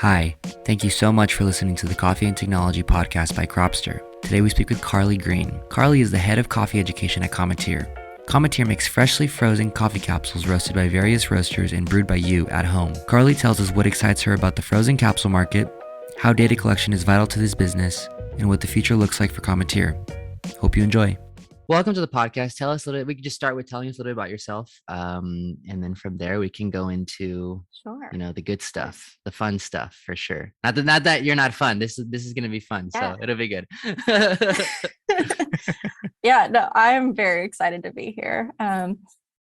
Hi, thank you so much for listening to the Coffee and Technology podcast by Cropster. Today we speak with Carly Green. Carly is the head of coffee education at Cometeer. Cometeer makes freshly frozen coffee capsules roasted by various roasters and brewed by you at home. Carly tells us what excites her about the frozen capsule market, how data collection is vital to this business, and what the future looks like for Cometeer. Hope you enjoy. Welcome to the podcast. Tell us a little bit. We could just start with telling us a little bit about yourself. And then from there we can go into Sure. the good stuff, the fun stuff for sure. Not that you're not fun. This is gonna be fun, Yeah. so it'll be good. Yeah, no, I'm very excited to be here.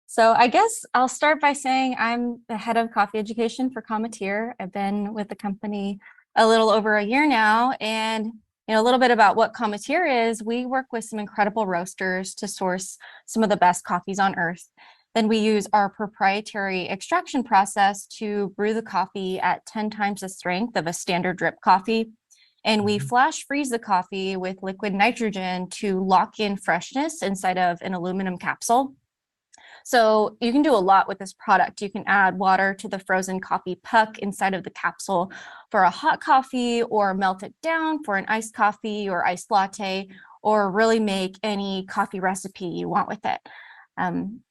So I guess I'll start by saying I'm the head of coffee education for Cometeer. I've been with the company a little over a year now, and a little bit about what Cometeer is. We work with some incredible roasters to source some of the best coffees on earth. Then we use our proprietary extraction process to brew the coffee at 10 times the strength of a standard drip coffee. And we flash freeze the coffee with liquid nitrogen to lock in freshness inside of an aluminum capsule. So you can do a lot with this product. You can add water to the frozen coffee puck inside of the capsule for a hot coffee, or melt it down for an iced coffee or iced latte, or really make any coffee recipe you want with it.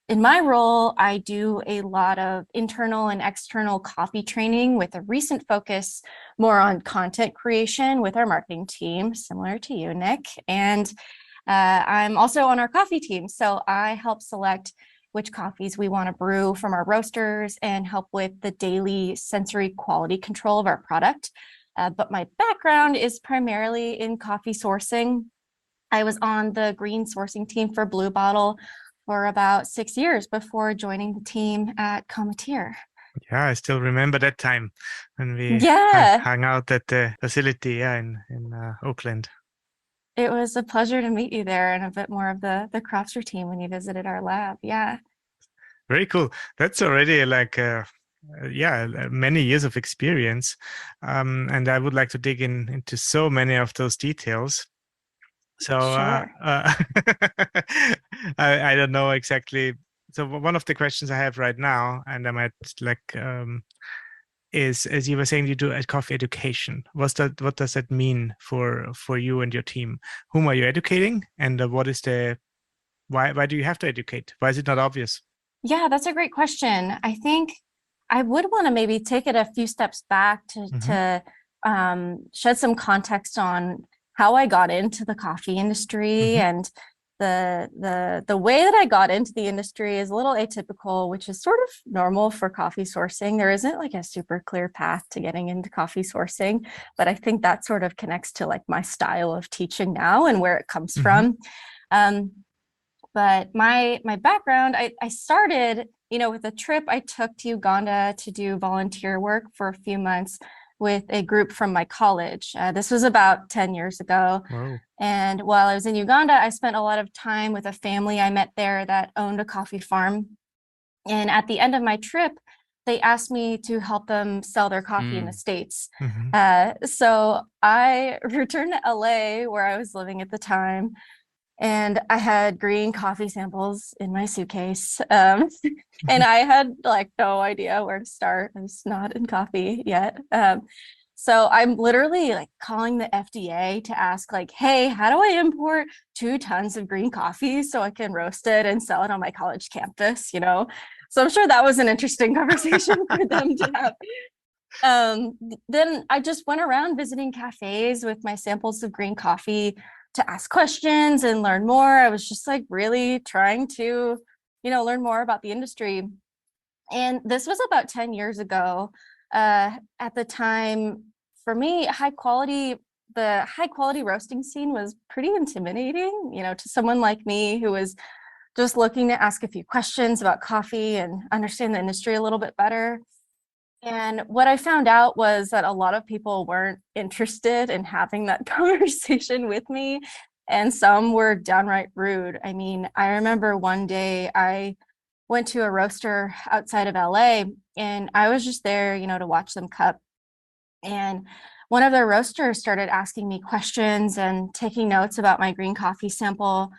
In my role, I do a lot of internal and external coffee training with a recent focus more on content creation with our marketing team, similar to you, Nick. And I'm also on our coffee team. So I help select which coffees we want to brew from our roasters and help with the daily sensory quality control of our product. But my background is primarily in coffee sourcing. I was on the green sourcing team for Blue Bottle for about 6 years before joining the team at Cometeer. Yeah, I still remember that time when we hung out at the facility in Oakland. It was a pleasure to meet you there, and a bit more of the Cropster team when you visited our lab. Yeah. Very cool. That's already like many years of experience, and I would like to dig into so many of those details. So Sure. I don't know exactly. So one of the questions I have right now, and I might is, as you were saying, you do a coffee education. What does that mean for you and your team? Whom are you educating, and what is why do you have to educate? Why is it not obvious? Yeah, that's a great question. I think I would want to maybe take it a few steps back to shed some context on how I got into the coffee industry. And the way that I got into the industry is a little atypical, which is sort of normal for coffee sourcing. There isn't like a super clear path to getting into coffee sourcing, but I think that sort of connects to like my style of teaching now and where it comes from. But my background, I started, with a trip I took to Uganda to do volunteer work for a few months with a group from my college. This was about 10 years ago. Wow. And while I was in Uganda, I spent a lot of time with a family I met there that owned a coffee farm. And at the end of my trip, they asked me to help them sell their coffee in the States. So I returned to LA, where I was living at the time, and I had green coffee samples in my suitcase. And I had like no idea where to start. I was not in coffee yet. So I'm literally like calling the FDA to ask like, hey, how do I import 2 tons of green coffee so I can roast it and sell it on my college campus, So I'm sure that was an interesting conversation for them to have. Then I just went around visiting cafes with my samples of green coffee to ask questions and learn more. I was just like really trying to, learn more about the industry. And this was about 10 years ago. At the time, for me, the high quality roasting scene was pretty intimidating, to someone like me who was just looking to ask a few questions about coffee and understand the industry a little bit better. And what I found out was that a lot of people weren't interested in having that conversation with me, and some were downright rude. I mean, I remember one day I went to a roaster outside of LA, and I was just there, to watch them cup. And one of their roasters started asking me questions and taking notes about my green coffee sample.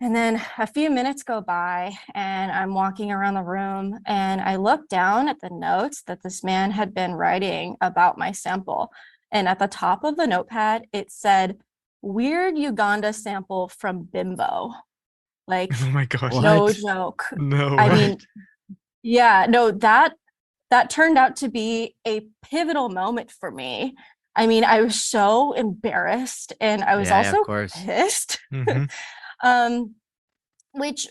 And then a few minutes go by and I'm walking around the room and I look down at the notes that this man had been writing about my sample. And at the top of the notepad, it said, "Weird Uganda sample from Bimbo." Like, Oh my gosh. no What? joke. No I way. mean, yeah, no, that turned out to be a pivotal moment for me. I mean, I was so embarrassed and I was Yeah, of also course. pissed. Hmm. um, which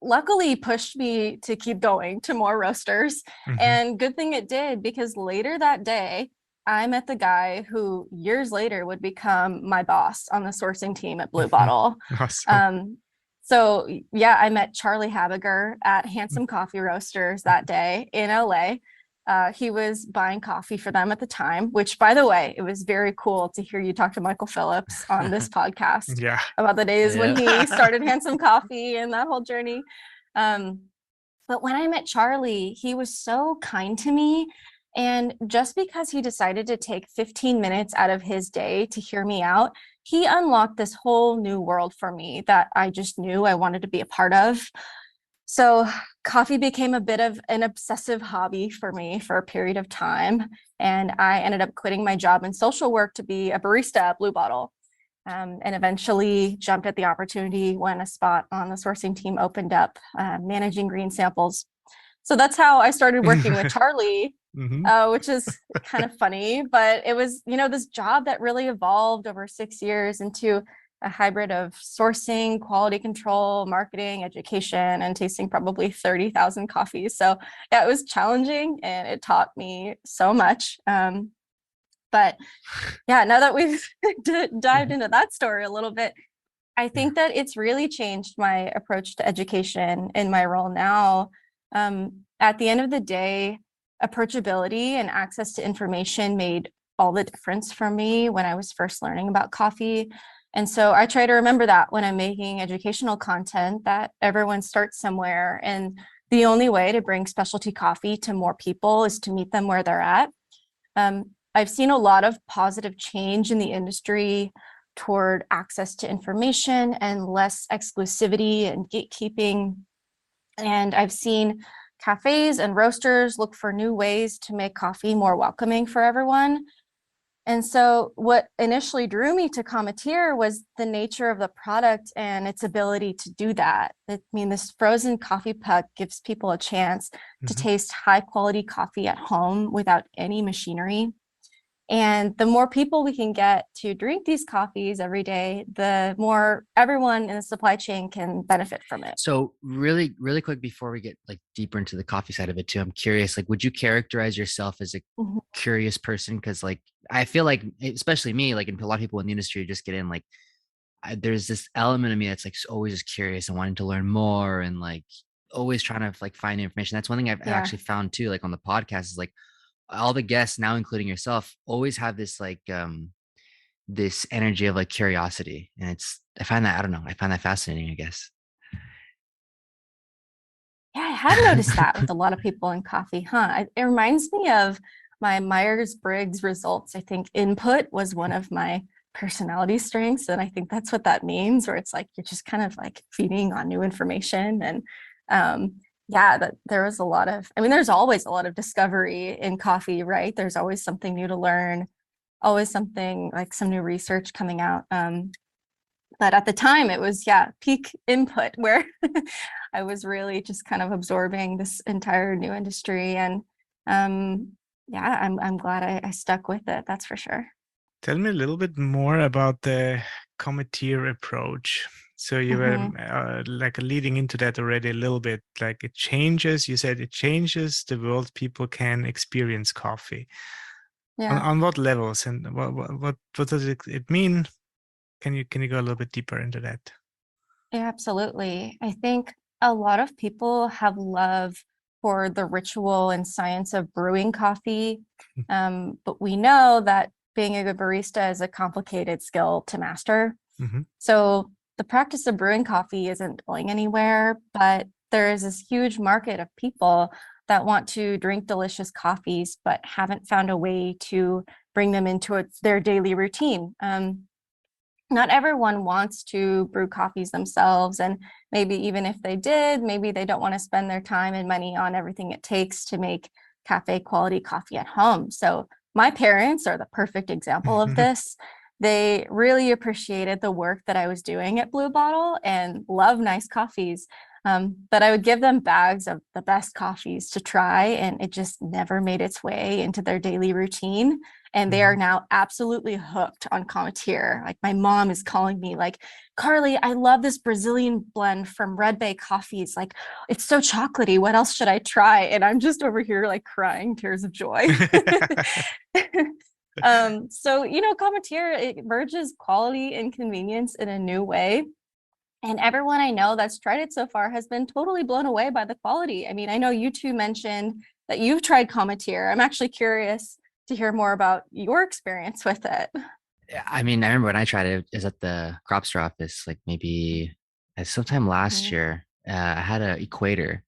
luckily pushed me to keep going to more roasters. Hmm. And good thing it did, because later that day, I met the guy who years later would become my boss on the sourcing team at Blue Hmm. Bottle. Awesome. So yeah, I met Charlie Habiger at Handsome Coffee Roasters that day in LA. He was buying coffee for them at the time, which, by the way, it was very cool to hear you talk to Michael Phillips on this podcast Yeah. about the days when Yeah. he started Handsome Coffee and that whole journey. Um, but when I met Charlie, he was so kind to me. And just because he decided to take 15 minutes out of his day to hear me out, he unlocked this whole new world for me that I just knew I wanted to be a part of. So coffee became a bit of an obsessive hobby for me for a period of time. And I ended up quitting my job in social work to be a barista at Blue Bottle. And eventually jumped at the opportunity when a spot on the sourcing team opened up, managing green samples. So that's how I started working with Charlie, Hmm. which is kind of funny, but it was, this job that really evolved over 6 years into a hybrid of sourcing, quality control, marketing, education, and tasting probably 30,000 coffees. So yeah, it was challenging and it taught me so much. But yeah, now that we've dived into that story a little bit, I think that it's really changed my approach to education in my role now. At the end of the day, approachability and access to information made all the difference for me when I was first learning about coffee. And so I try to remember that when I'm making educational content, that everyone starts somewhere. And the only way to bring specialty coffee to more people is to meet them where they're at. I've seen a lot of positive change in the industry toward access to information and less exclusivity and gatekeeping. And I've seen cafes and roasters look for new ways to make coffee more welcoming for everyone. And so what initially drew me to Cometeer was the nature of the product and its ability to do that. I mean, this frozen coffee puck gives people a chance to Hmm. taste high quality coffee at home without any machinery. And the more people we can get to drink these coffees every day, the more everyone in the supply chain can benefit from it. So really, really quick before we get like deeper into the coffee side of it too, I'm curious, like, would you characterize yourself as a Mhm. curious person? Because like I feel like, especially me, like, and a lot of people in the industry just get in like there's this element of me that's like always just curious and wanting to learn more and like always trying to like find information. That's one thing I've Yeah. actually found too, like on the podcast is like all the guests now, including yourself, always have this like this energy of like curiosity. And I find that, I don't know, I find that fascinating, I guess. Yeah, I have noticed that with a lot of people in coffee, huh? It reminds me of my Myers-Briggs results. I think input was one of my personality strengths, and I think that's what that means, where it's like you're just kind of like feeding on new information. And yeah, that there was a lot of, I mean, there's always a lot of discovery in coffee, right? There's always something new to learn, always something like some new research coming out. But at the time it was, yeah, peak input where I was really just kind of absorbing this entire new industry. And yeah, I'm glad I stuck with it, that's for sure. Tell me a little bit more about the Cometeer approach. So you were Mhm. like leading into that already a little bit. Like it changes. You said it changes the world people can experience coffee. Yeah. On what levels and what does it mean? Can you go a little bit deeper into that? Yeah, absolutely. I think a lot of people have love for the ritual and science of brewing coffee. But we know that being a good barista is a complicated skill to master. Mm-hmm. So the practice of brewing coffee isn't going anywhere, but there is this huge market of people that want to drink delicious coffees, but haven't found a way to bring them into their daily routine. not everyone wants to brew coffees themselves. And maybe even if they did, maybe they don't want to spend their time and money on everything it takes to make cafe quality coffee at home. So my parents are the perfect example of this. They really appreciated the work that I was doing at Blue Bottle and love nice coffees. But I would give them bags of the best coffees to try, and it just never made its way into their daily routine. And they are now absolutely hooked on Cometeer. Like my mom is calling me like, Carly, I love this Brazilian blend from Red Bay Coffees. Like, it's so chocolatey. What else should I try? And I'm just over here like crying tears of joy. So, Cometeer, it merges quality and convenience in a new way. And everyone I know that's tried it so far has been totally blown away by the quality. I mean, I know you two mentioned that you've tried Cometeer. I'm actually curious to hear more about your experience with it. I mean, I remember when I tried it, it was at the Cropster office, like maybe sometime last year. I had a equator,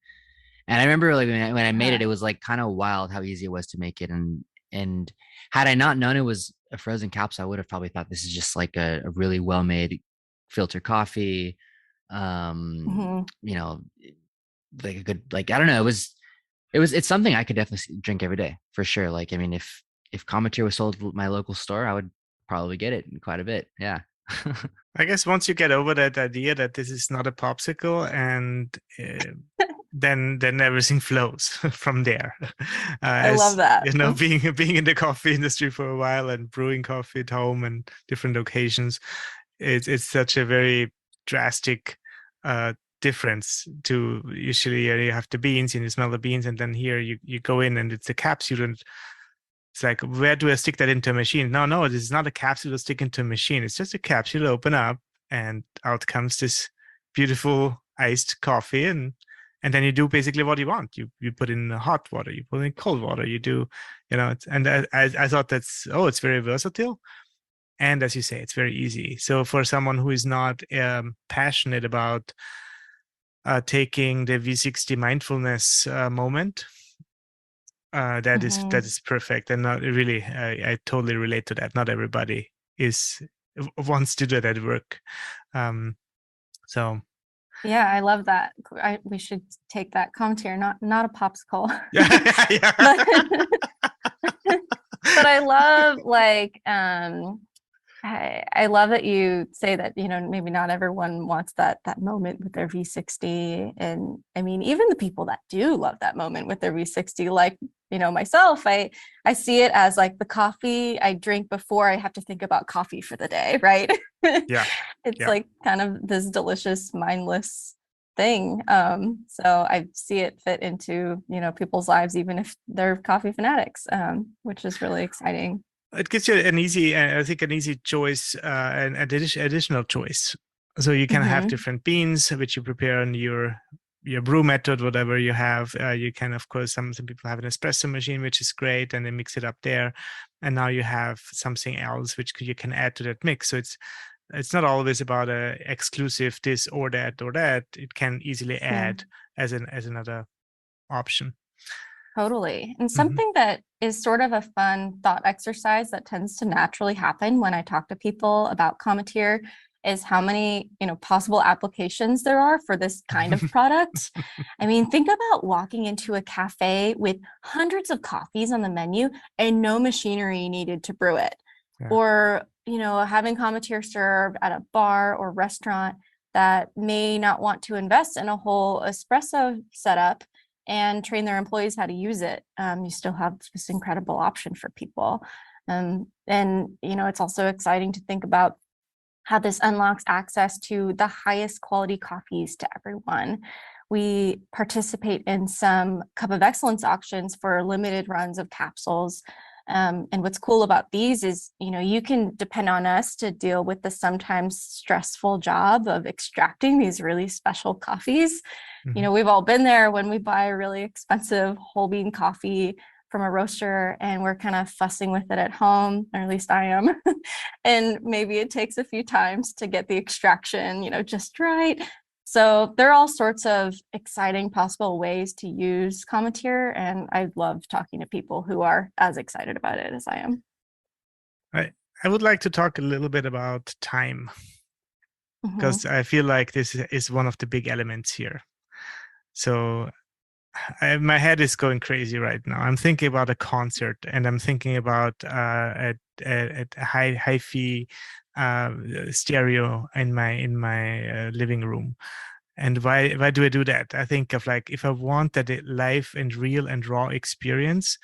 and I remember like when I made it, it was like kind of wild how easy it was to make it. And had I not known it was a frozen capsule, I would have probably thought this is just like a really well made filter coffee. You know, like a good, like I don't know, it's something I could definitely drink every day for sure. Like I mean, if Cometeer was sold at my local store, I would probably get it quite a bit. Yeah. I guess once you get over that idea that this is not a popsicle, and then everything flows from there. I love that. Being in the coffee industry for a while and brewing coffee at home and different occasions, it's such a very drastic difference to usually you have the beans and you smell the beans, and then here you go in and it's a capsule, and it's like, where do I stick that into a machine? No, this is not a capsule to stick into a machine. It's just a capsule to open up, and out comes this beautiful iced coffee, and then you do basically what you want. You put in hot water, you put in cold water, you do, and I thought it's very versatile. And as you say, it's very easy. So for someone who is not passionate about taking the V60 mindfulness moment, that is perfect. And not really, I totally relate to that. Not everybody wants to do that at work. So yeah, I love that. We should take that Cometeer, not a popsicle. Yeah. But I love I love that you say that, maybe not everyone wants that moment with their V60. And I mean, even the people that do love that moment with their V60, like, myself, I see it as like the coffee I drink before I have to think about coffee for the day, right? Yeah. It's like kind of this delicious, mindless thing. So I see it fit into, people's lives, even if they're coffee fanatics, which is really exciting. It gives you an easy choice, an additional choice. So you can have different beans which you prepare on your brew method, whatever you have. You can, of course, some people have an espresso machine, which is great, and they mix it up there. And now you have something else which you can add to that mix. So it's not always about a exclusive this or that or that. It can easily add as another option. Totally. And something that is sort of a fun thought exercise that tends to naturally happen when I talk to people about Cometeer is how many, possible applications there are for this kind of product. I mean, think about walking into a cafe with hundreds of coffees on the menu and no machinery needed to brew it. Yeah. Or, having Cometeer served at a bar or restaurant that may not want to invest in a whole espresso setup and train their employees how to use it. You still have this incredible option for people. And, it's also exciting to think about how this unlocks access to the highest quality coffees to everyone. We participate in some Cup of Excellence auctions for limited runs of capsules. And what's cool about these is, you can depend on us to deal with the sometimes stressful job of extracting these really special coffees. We've all been there when we buy a really expensive whole bean coffee from a roaster and we're kind of fussing with it at home, or at least I am. And maybe it takes a few times to get the extraction, just right. So there are all sorts of exciting possible ways to use Cometeer, and I love talking to people who are as excited about it as I am. I would like to talk a little bit about time, because Mhm. I feel like this is one of the big elements here. So my head is going crazy right now. I'm thinking about a concert, and I'm thinking about a hi-fi stereo in my living room. And why do I do that? I think of like, if I want that live and real and raw experience,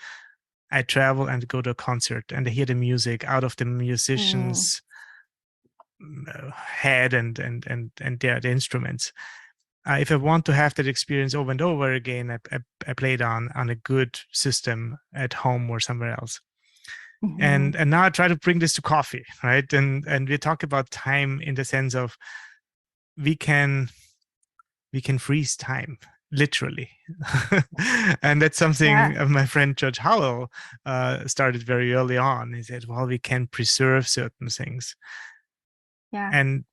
I travel and go to a concert and I hear the music out of the Mm. musician's head and the instruments. If I want to have that experience over and over again, I play it on a good system at home or somewhere else. And Mhm. now I try to bring this to coffee, right? And we talk about time in the sense of we can freeze time, literally. And that's Yeah. something my friend George Howell started very early on. He said, well, we can preserve certain things. Yeah. And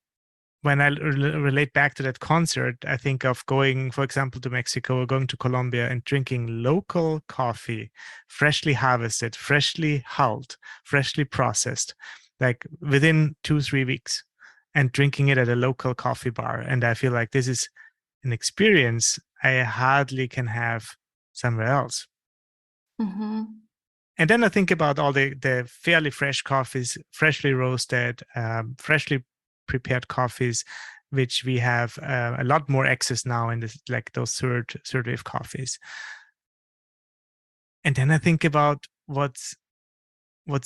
when I relate back to that concert, I think of going, for example, to Mexico or going to Colombia and drinking local coffee, freshly harvested, freshly hulled, freshly processed, like within 2-3 weeks, and drinking it at a local coffee bar. And I feel like this is an experience I hardly can have somewhere else. Mhm. And then I think about all the fairly fresh coffees, freshly roasted, freshly prepared coffees, which we have a lot more access now in this, like those third wave coffees. And then I think about what's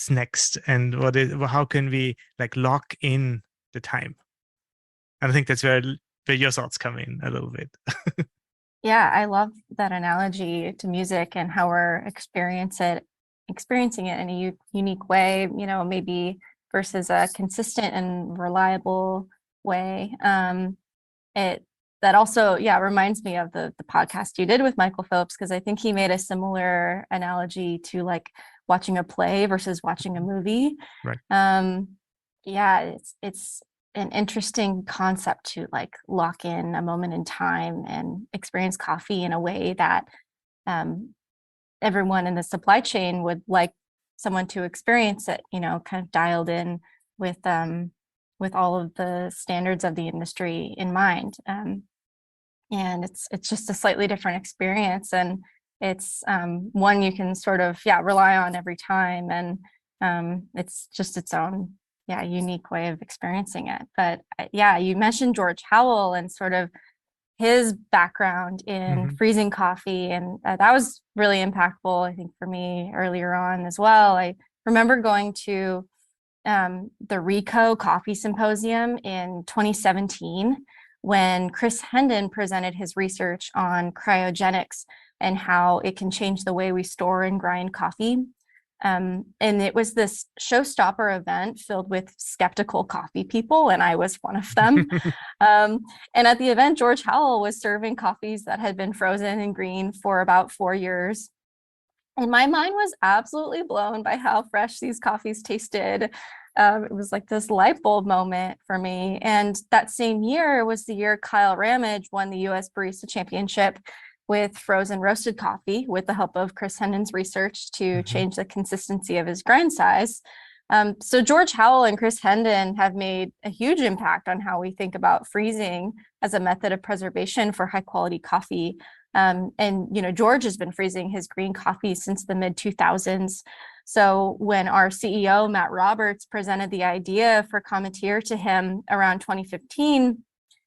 next, and how can we like lock in the time. And I think that's where your thoughts come in a little bit. Yeah, I love that analogy to music and how we're experiencing it in a unique way, maybe versus a consistent and reliable way. It that also, yeah, reminds me of the podcast you did with Michael Phillips, because I think he made a similar analogy to like watching a play versus watching a movie. Right. Yeah, it's an interesting concept to like lock in a moment in time and experience coffee in a way that um, everyone in the supply chain would like someone to experience it, kind of dialed in with all of the standards of the industry in mind. And it's just a slightly different experience, and it's one you can sort of rely on every time, and it's just its own unique way of experiencing it. But yeah, you mentioned George Howell and sort of his background in Mm-hmm. freezing coffee, and that was really impactful, I think, for me earlier on as well. I remember going to the Rico Coffee Symposium in 2017 when Chris Hendon presented his research on cryogenics and how it can change the way we store and grind coffee. And it was this showstopper event filled with skeptical coffee people, and I was one of them. And at the event, George Howell was serving coffees that had been frozen and green for about 4 years. And my mind was absolutely blown by how fresh these coffees tasted. It was like this light bulb moment for me. And that same year was the year Kyle Ramage won the US Barista Championship with frozen roasted coffee with the help of Chris Hendon's research to Mm-hmm. change the consistency of his grind size. So George Howell and Chris Hendon have made a huge impact on how we think about freezing as a method of preservation for high quality coffee. And George has been freezing his green coffee since the mid 2000s. So when our CEO Matt Roberts presented the idea for Cometeer to him around 2015,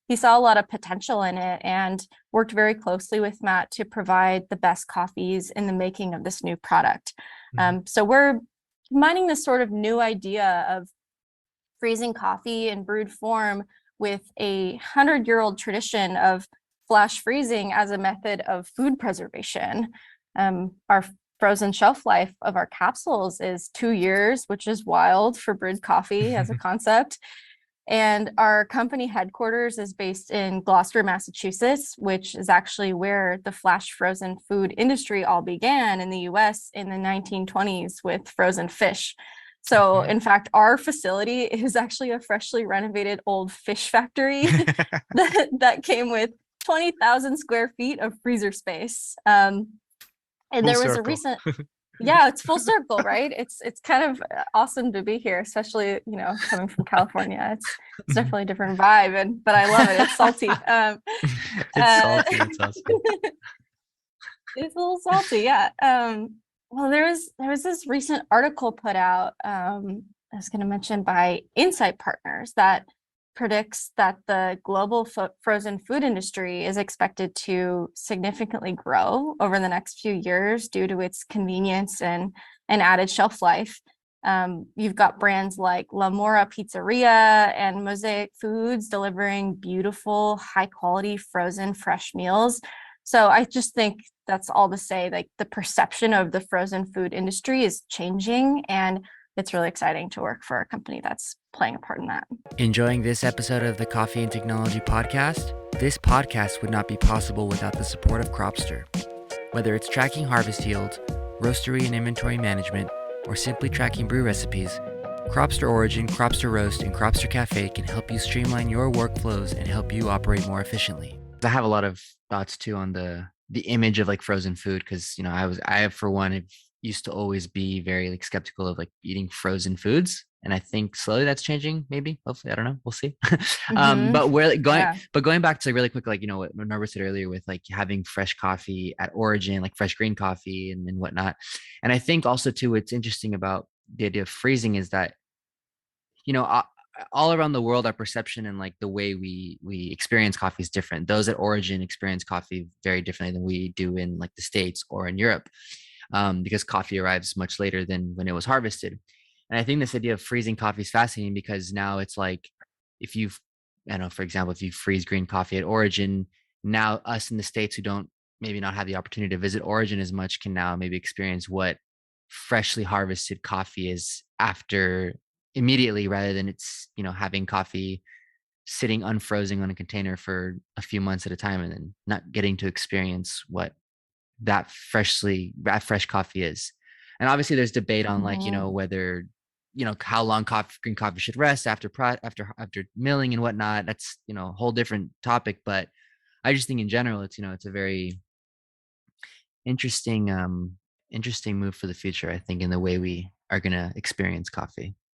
he saw a lot of potential in it and worked very closely with Matt to provide the best coffees in the making of this new product. So we're combining this sort of new idea of freezing coffee in brewed form with a 100-year-old tradition of flash freezing as a method of food preservation. Our frozen shelf life of our capsules is 2 years, which is wild for brewed coffee as a concept. And our company headquarters is based in Gloucester, Massachusetts, which is actually where the flash frozen food industry all began in the US in the 1920s with frozen fish. So, in fact, our facility is actually a freshly renovated old fish factory that came with 20,000 square feet of freezer space. And Full there was a circle. recent Yeah, it's full circle, right? It's kind of awesome to be here, especially, coming from California. It's definitely a different vibe, but I love it. It's salty. It's Uh, salty. That's awesome. it's a little salty, yeah. Well, there was this recent article put out, I was going to mention, by Insight Partners, that predicts that the global frozen food industry is expected to significantly grow over the next few years due to its convenience and added shelf life. You've got brands like La Mora Pizzeria and Mosaic Foods delivering beautiful, high quality frozen fresh meals. So I just think that's all to say, like, the perception of the frozen food industry is changing, and it's really exciting to work for a company that's playing a part in that. Enjoying this episode of the Coffee and Technology Podcast? This podcast would not be possible without the support of Cropster. Whether it's tracking harvest yields, roastery and inventory management, or simply tracking brew recipes, Cropster Origin, Cropster Roast, and Cropster Cafe can help you streamline your workflows and help you operate more efficiently. I have a lot of thoughts too on the image of like frozen food, because I for one have used to always be very like skeptical of like eating frozen foods, and I think slowly that's changing. Maybe, hopefully, I don't know. We'll see. But going back to really quick, like what Norbert said earlier with like having fresh coffee at origin, like fresh green coffee and whatnot. And I think also too, what's interesting about the idea of freezing is that all around the world, our perception and like the way we experience coffee is different. Those at origin experience coffee very differently than we do in like the States or in Europe, because coffee arrives much later than when it was harvested. And I think this idea of freezing coffee is fascinating, because now it's like, if you, I don't know, for example, if you freeze green coffee at origin, now us in the States who don't maybe not have the opportunity to visit origin as much can now maybe experience what freshly harvested coffee is after immediately, rather than it's having coffee sitting unfrozen on a container for a few months at a time and then not getting to experience what that fresh coffee is. And obviously there's debate on like whether how long green coffee should rest after milling and whatnot. That's a whole different topic, but I just think in general it's it's a very interesting move for the future, I think, in the way we are going to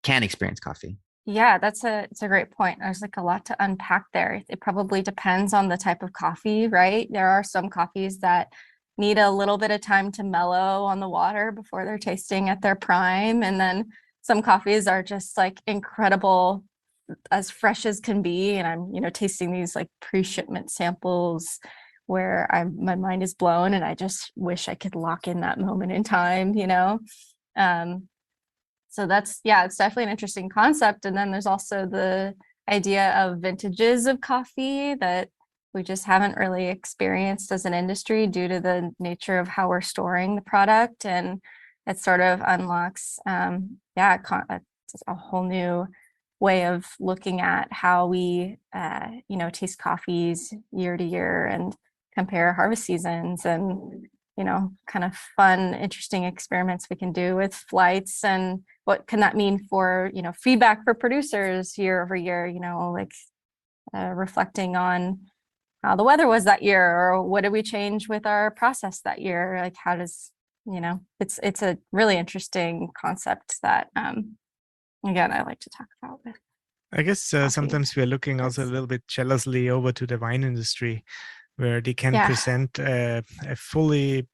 can experience coffee. Yeah, it's a great point. There's like a lot to unpack there. It probably depends on the type of coffee, right? There are some coffees that need a little bit of time to mellow on the water before they're tasting at their prime. And then some coffees are just like incredible, as fresh as can be. And I'm, tasting these like pre-shipment samples where my mind is blown and I just wish I could lock in that moment in time. So it's definitely an interesting concept. And then there's also the idea of vintages of coffee that we just haven't really experienced as an industry due to the nature of how we're storing the product. And it sort of unlocks, a whole new way of looking at how we, taste coffees year to year and compare harvest seasons, and kind of fun, interesting experiments we can do with flights, and what can that mean for, feedback for producers year over year, like reflecting on how the weather was that year, or what did we change with our process that year? Like, how does, it's a really interesting concept that, again, I like to talk about with. I guess sometimes we're looking also a little bit jealously over to the wine industry, where they can present a fully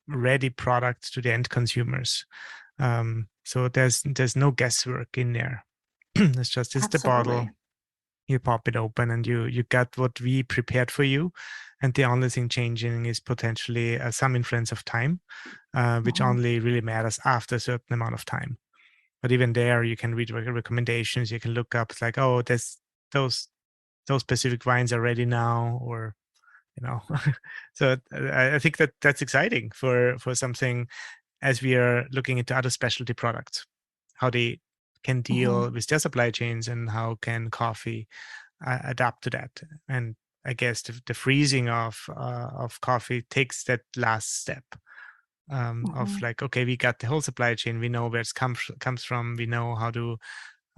ready product to the end consumers. So there's no guesswork in there. It's the bottle. You pop it open and you got what we prepared for you. And the only thing changing is potentially some influence of time, which only really matters after a certain amount of time. But even there, you can read recommendations. You can look up, it's like, oh, those specific wines are ready now, or so I think that's exciting for something, as we are looking into other specialty products, how they can deal with their supply chains and how can coffee adapt to that. And I guess the freezing of coffee takes that last step of like, okay, we got the whole supply chain, we know where it comes from, we know how to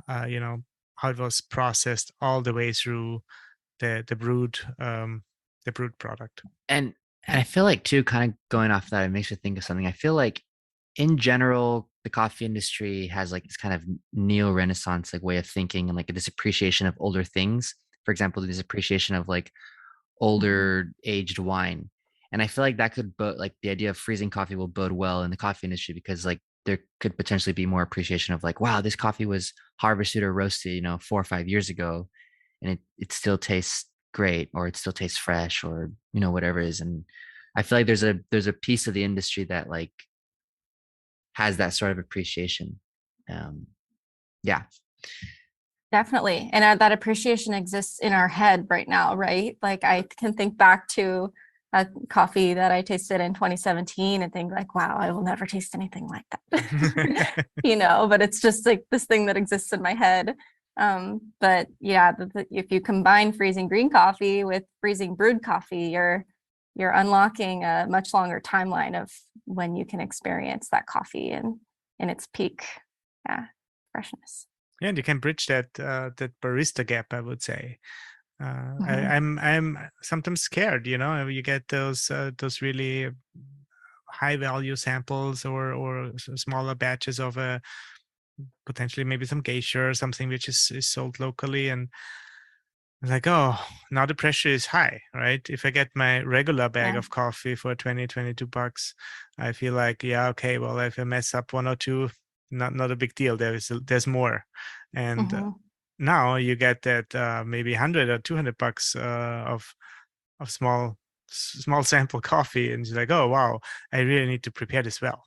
how it was processed all the way through the brewed product. And I feel like too, kind of going off that, it makes me think of something. I feel like in general, the coffee industry has like this kind of neo-renaissance like way of thinking and like this appreciation of older things. For example, this appreciation of like Mhm. older aged wine. And I feel like that could like the idea of freezing coffee will bode well in the coffee industry because like there could potentially be more appreciation of like, wow, this coffee was harvested or roasted, 4 or 5 years ago, and it still tastes great or it still tastes fresh or whatever it is. And I feel like there's a piece of the industry that like has that sort of appreciation. Um, yeah. Definitely. And that appreciation exists in our head right now, right? Like I can think back to a coffee that I tasted in 2017 and think like, wow, I will never taste anything like that. But it's just like this thing that exists in my head. But yeah, if you combine freezing green coffee with freezing brewed coffee, you're unlocking a much longer timeline of when you can experience that coffee in its peak, yeah, freshness. Yeah, and you can bridge that barista gap, I would say. Mhm. I'm sometimes scared, you get those really high value samples or smaller batches of a potentially maybe some geisha or something which is sold locally, and like, oh, now the pressure is high, right? If I get my regular bag Yeah. of coffee for 22 bucks, I feel like, yeah, okay, well, if I mess up one or two, not a big deal. There's more, and Mhm. now you get that maybe 100 or 200 bucks of small sample coffee, and you're like, oh wow, I really need to prepare this well.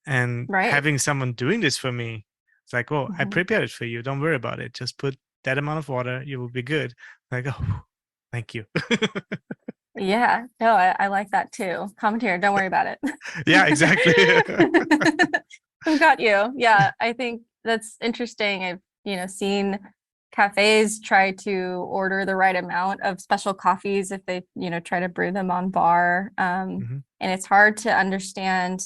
And Right. having someone doing this for me, it's like, oh, I Mhm. prepared it for you. Don't worry about it. Just put that amount of water. You will be good. Like, oh, thank you. Yeah. No, I like that too. Cometeer, don't worry about Yeah, exactly. it. I've got you. Yeah, I think that's interesting. I've, seen cafes try to order the right amount of special coffees if they, try to brew them on bar. Mhm. And it's hard to understand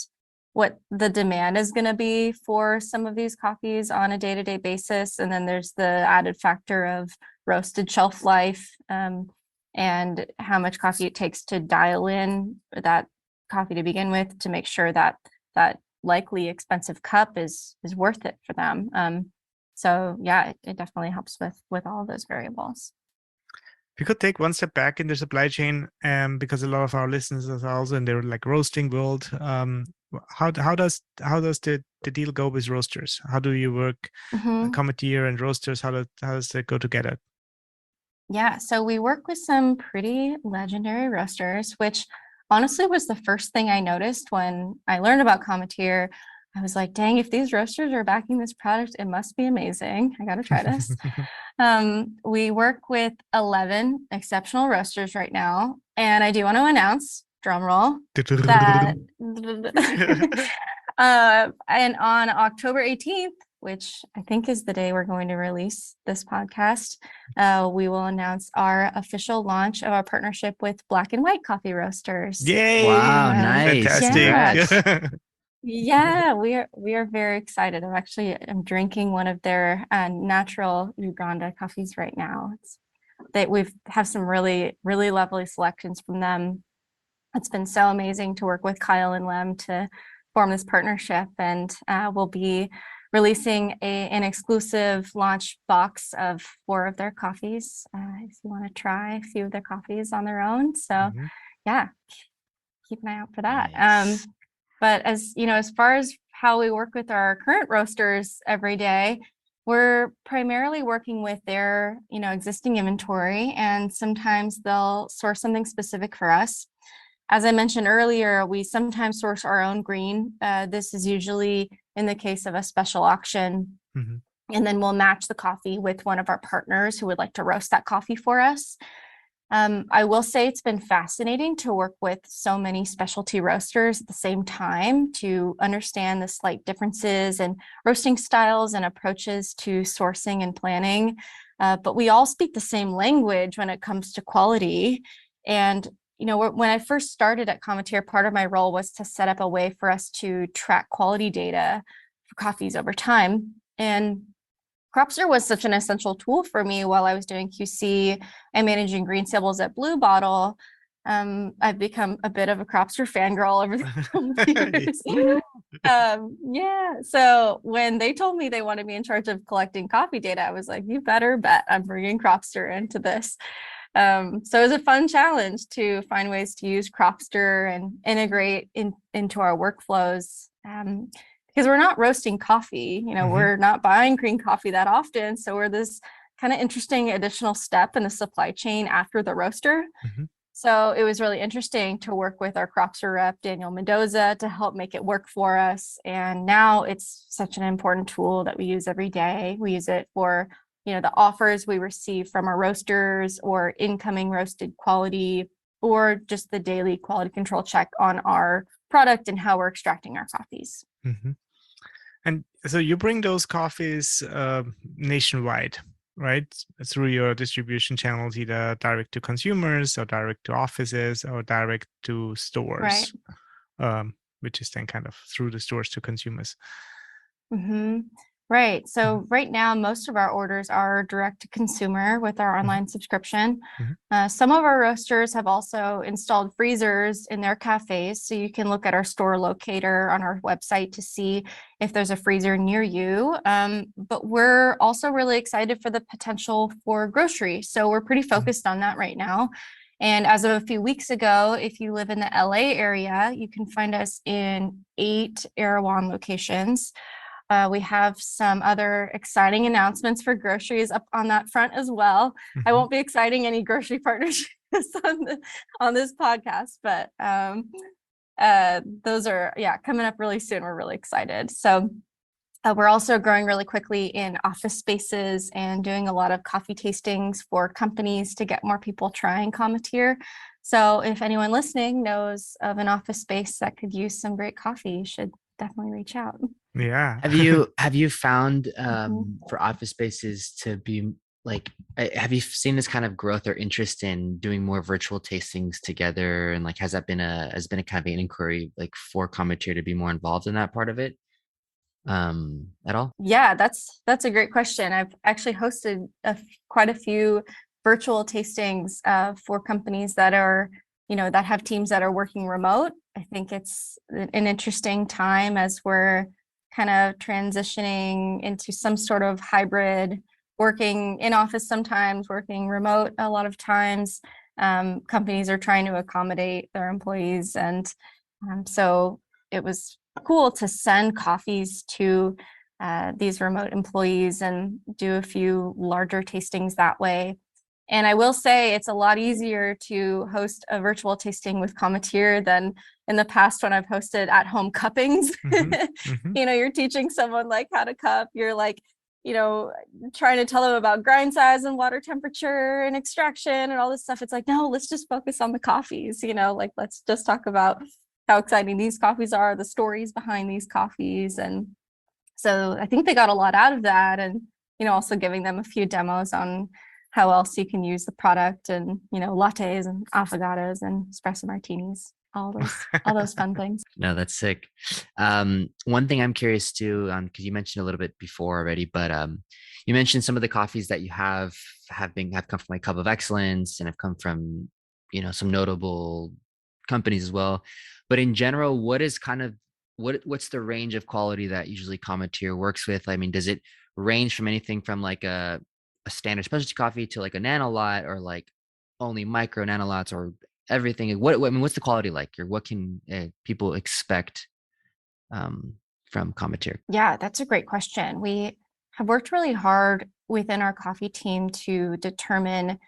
what the demand is going to be for some of these coffees on a day-to-day basis. And then there's the added factor of roasted shelf life, and how much coffee it takes to dial in that coffee to begin with to make sure that that likely expensive cup is worth it for them. So yeah, it definitely helps with all of those variables. We could take one step back in the supply chain, because a lot of our listeners are also in the like roasting world. How does the deal go with roasters? How do you work, Mhm. Cometeer and roasters? How does that go together? Yeah, so we work with some pretty legendary roasters, which honestly was the first thing I noticed when I learned about Cometeer. I was like, dang, if these roasters are backing this product, it must be amazing. I got to try this. We work with 11 exceptional roasters right now. And I do want to announce, drum roll, that and on October 18th, which I think is the day we're going to release this podcast, we will announce our official launch of our partnership with Black and White Coffee Roasters. Wow, Yay! nice. Fantastic. Yeah, Congrats. yeah, we are very excited. I'm drinking one of their natural Uganda coffees right now. We've have some really, really lovely selections from them. It's been so amazing to work with Kyle and Lem to form this partnership, and we'll be releasing an exclusive launch box of 4 of their coffees if you want to try a few of their coffees on their own. So Mhm. yeah, keep an eye out for that. Nice. But as far as how we work with our current roasters every day, we're primarily working with their, existing inventory, and sometimes they'll source something specific for us. As I mentioned earlier, we sometimes source our own green. This is usually in the case of a special auction. Mhm. And then we'll match the coffee with one of our partners who would like to roast that coffee for us. I will say it's been fascinating to work with so many specialty roasters at the same time to understand the slight differences in roasting styles and approaches to sourcing and planning. But we all speak the same language when it comes to quality. And when I first started at Cometeer, part of my role was to set up a way for us to track quality data for coffees over time. And Cropster was such an essential tool for me while I was doing QC and managing green samples at Blue Bottle. I've become a bit of a Cropster fangirl over the years. Yeah. So when they told me they wanted me in charge of collecting coffee data, I was like, you better bet I'm bringing Cropster into this. So it was a fun challenge to find ways to use Cropster and integrate into our workflows. Because we're not roasting coffee, we're not buying green coffee that often. So we're this kind of interesting additional step in the supply chain after the roaster. So it was really interesting to work with our Cropster rep, Daniel Mendoza, to help make it work for us. And now it's such an important tool that we use every day. We use it for, the offers we receive from our roasters or incoming roasted quality, or just the daily quality control check on our product and how we're extracting our coffees. And so you bring those coffees nationwide, right? Through your distribution channels, either direct to consumers or direct to offices or direct to stores, which is then kind of through the stores to consumers. Right. So right now, most of our orders are direct to consumer with our online subscription. Some of our roasters have also installed freezers in their cafes. So you can look at our store locator on our website to see if there's a freezer near you. But we're also really excited for the potential for grocery. So we're pretty focused on that right now. And as of a few weeks ago, if you live in the LA area, you can find us in 8 Erewhon locations. We have some other exciting announcements for groceries up on that front as well. I won't be exciting any grocery partnerships on this podcast, but those are coming up really soon. We're really excited. So we're also growing really quickly in office spaces and doing a lot of coffee tastings for companies to get more people trying Cometeer. So if anyone listening knows of an office space that could use some great coffee, you should definitely reach out. Yeah. Have you found for office spaces to be like, have you seen this kind of growth or interest in doing more virtual tastings together? And like, has been a kind of an inquiry like for Cometeer to be more involved in that part of it at all? Yeah, that's a great question. I've actually hosted quite a few virtual tastings for companies that are, that have teams that are working remote. I think it's an interesting time as we're kind of transitioning into some sort of hybrid, working in office sometimes, working remote a lot of times. Companies are trying to accommodate their employees. And so it was cool to send coffees to these remote employees and do a few larger tastings that way. And I will say it's a lot easier to host a virtual tasting with Cometeer than in the past when I've hosted at-home cuppings. You're teaching someone like how to cup. You're like, trying to tell them about grind size and water temperature and extraction and all this stuff. It's like, no, let's just focus on the coffees, let's just talk about how exciting these coffees are, the stories behind these coffees. And so I think they got a lot out of that. And, also giving them a few demos on how else you can use the product and, lattes and affogatos and espresso martinis, all those fun things. No, that's sick. One thing I'm curious to, because you mentioned a little bit before already, but you mentioned some of the coffees that you have come from like Cup of Excellence and have come from, some notable companies as well. But in general, what's the range of quality that usually Cometeer works with? I mean, does it range from anything from like a standard specialty coffee to like a nano lot, or like only micro nano lots, or everything? What's the quality like, or what can people expect from Cometeer? Yeah, that's a great question. We have worked really hard within our coffee team to determine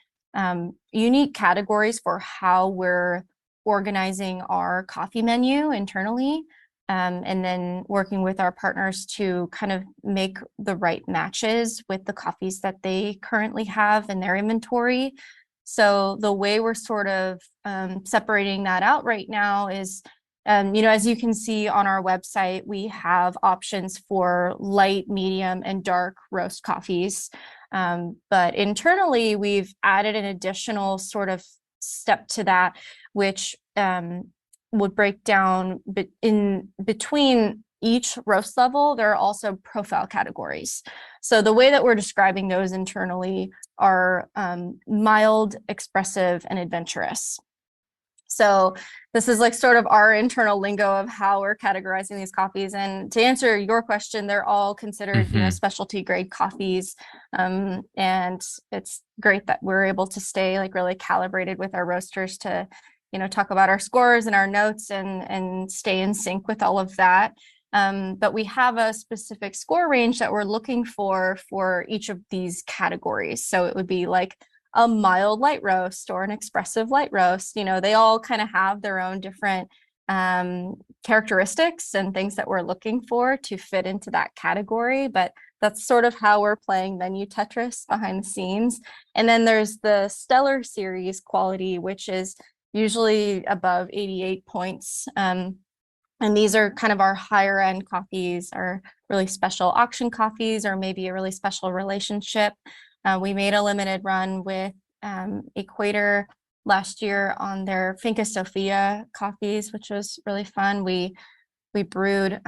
unique categories for how we're organizing our coffee menu internally. And then working with our partners to kind of make the right matches with the coffees that they currently have in their inventory. So the way we're sort of separating that out right now is, as you can see on our website, we have options for light, medium, and dark roast coffees. But internally, we've added an additional sort of step to that, which would break down in between each roast level. There are also profile categories. So the way that we're describing those internally are mild, expressive, and adventurous. So this is like sort of our internal lingo of how we're categorizing these coffees. And to answer your question, they're all considered, specialty grade coffees. And it's great that we're able to stay like really calibrated with our roasters to, talk about our scores and our notes and stay in sync with all of that. But we have a specific score range that we're looking for each of these categories. So it would be like a mild light roast or an expressive light roast. They all kind of have their own different characteristics and things that we're looking for to fit into that category. But that's sort of how we're playing menu Tetris behind the scenes. And then there's the Stellar Series quality, which is usually above 88 points. And these are kind of our higher end coffees, our really special auction coffees, or maybe a really special relationship. We made a limited run with Equator last year on their Finca Sofia coffees, which was really fun. We brewed,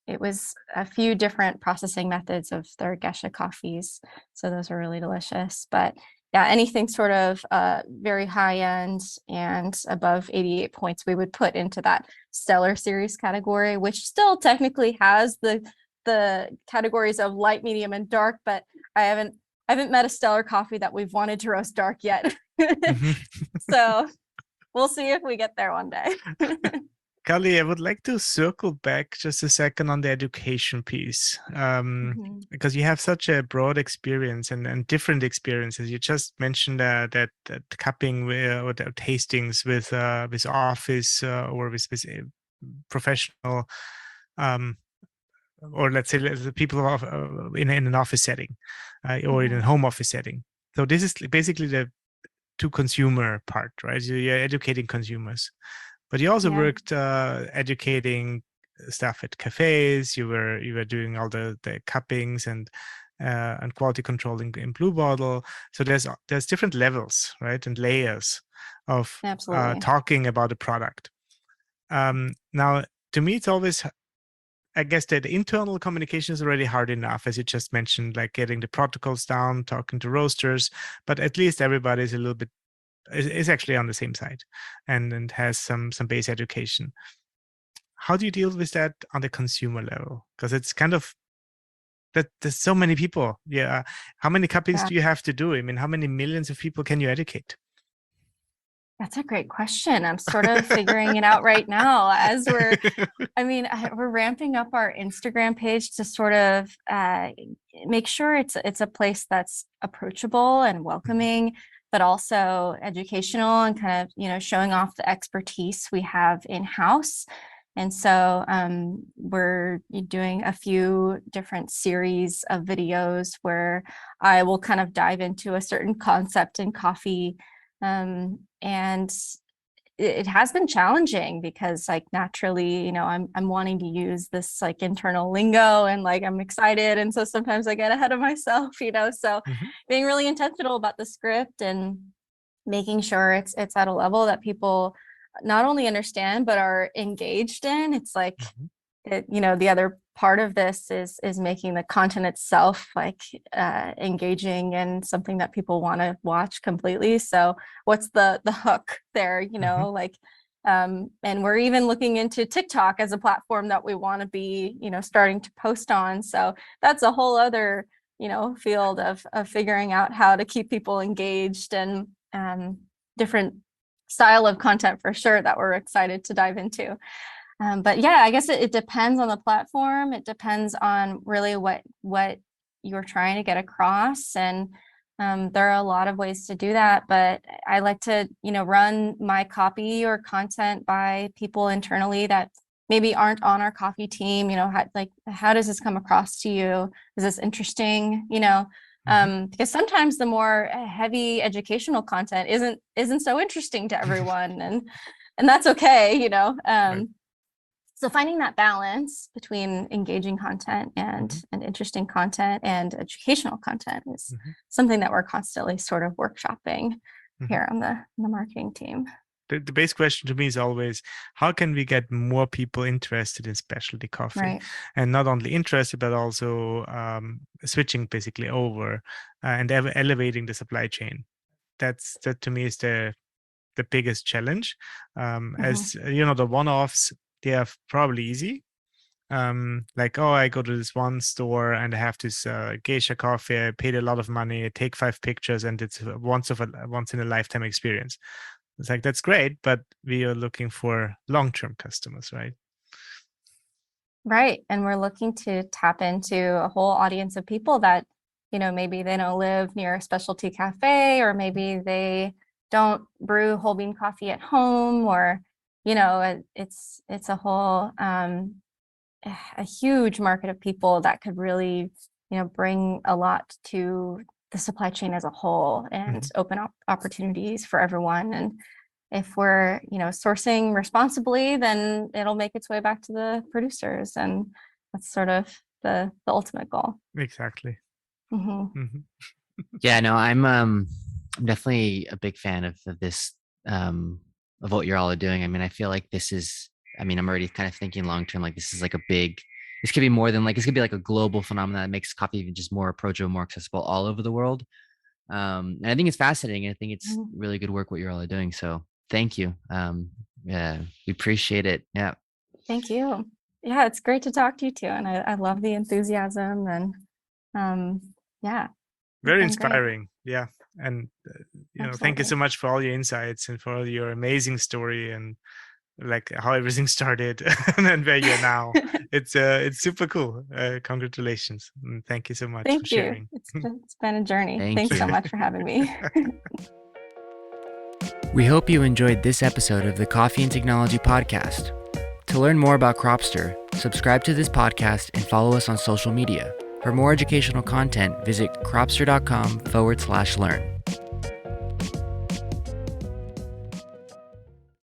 it was a few different processing methods of their Gesha coffees. So those were really delicious. But yeah, anything sort of very high end and above 88 points, we would put into that Stellar Series category, which still technically has the categories of light, medium, and dark, but I haven't met a Stellar coffee that we've wanted to roast dark yet. So we'll see if we get there one day. Carly, I would like to circle back just a second on the education piece, because you have such a broad experience and different experiences. You just mentioned that cupping or the tastings with office or with professional, or let's say the people in an office setting or in a home office setting. So this is basically the to consumer part, right? You're educating consumers. But you also worked educating staff at cafes. You were doing all the cuppings and quality control in Blue Bottle. So there's different levels, right, and layers of talking about a product. Now, to me, it's always, I guess, that internal communication is already hard enough, as you just mentioned, like getting the protocols down, talking to roasters. But at least everybody's a little bit is actually on the same side and has some base education. How do you deal with that on the consumer level? Because it's kind of that there's so many people. Yeah. How many cuppings do you have to do? I mean, how many millions of people can you educate? That's a great question. I'm sort of figuring it out right now as we're ramping up our Instagram page to sort of make sure it's a place that's approachable and welcoming, but also educational and kind of, showing off the expertise we have in-house. And so we're doing a few different series of videos where I will kind of dive into a certain concept in coffee. And it has been challenging because like naturally, I'm wanting to use this like internal lingo and like I'm excited. And so sometimes I get ahead of myself, so being really intentional about the script and making sure it's at a level that people not only understand, but are engaged in. It's like, the other part of this is making the content itself like engaging and something that people want to watch completely. So what's the hook there, like, and we're even looking into TikTok as a platform that we want to be, starting to post on. So that's a whole other, field of figuring out how to keep people engaged and different style of content for sure that we're excited to dive into. But yeah, I guess it depends on the platform. It depends on really what you're trying to get across. And there are a lot of ways to do that, but I like to, run my copy or content by people internally that maybe aren't on our coffee team. How does this come across to you? Is this interesting? Because sometimes the more heavy educational content isn't so interesting to everyone, and that's okay, Right. So finding that balance between engaging content and interesting content and educational content is something that we're constantly sort of workshopping here on the marketing team. The base question to me is always, how can we get more people interested in specialty coffee? Right. And not only interested, but also switching basically over and elevating the supply chain. That to me is the the biggest challenge. As you know, the one-offs, they are probably easy. Like, oh, I go to this one store and I have this geisha coffee. I paid a lot of money. I take 5 pictures, and it's once in a lifetime experience. It's like, that's great, but we are looking for long-term customers, right? Right. And we're looking to tap into a whole audience of people that, maybe they don't live near a specialty cafe, or maybe they don't brew whole bean coffee at home, or, it's a whole, a huge market of people that could really, bring a lot to the supply chain as a whole, and open up opportunities for everyone. And if we're, sourcing responsibly, then it'll make its way back to the producers. And that's sort of the ultimate goal. Exactly. Yeah, no, I'm definitely a big fan of this, of what you're all doing. I mean, I feel like I'm already kind of thinking long term, like this is like this could be more than this could be like a global phenomenon that makes coffee even just more approachable, more accessible all over the world. And I think it's fascinating. I think it's really good work what you're all doing. So thank you. Yeah, we appreciate it. Yeah. Thank you. Yeah, it's great to talk to you too. And I love the enthusiasm, and yeah. Very inspiring. Great. Yeah. And, thank you so much for all your insights and for all your amazing story, and like how everything started and where you're now. It's super cool. Congratulations. And thank you so much for sharing. It's been a journey. Thanks so much for having me. We hope you enjoyed this episode of the Coffee and Technology Podcast. To learn more about Cropster, subscribe to this podcast and follow us on social media. For more educational content, visit cropster.com/learn.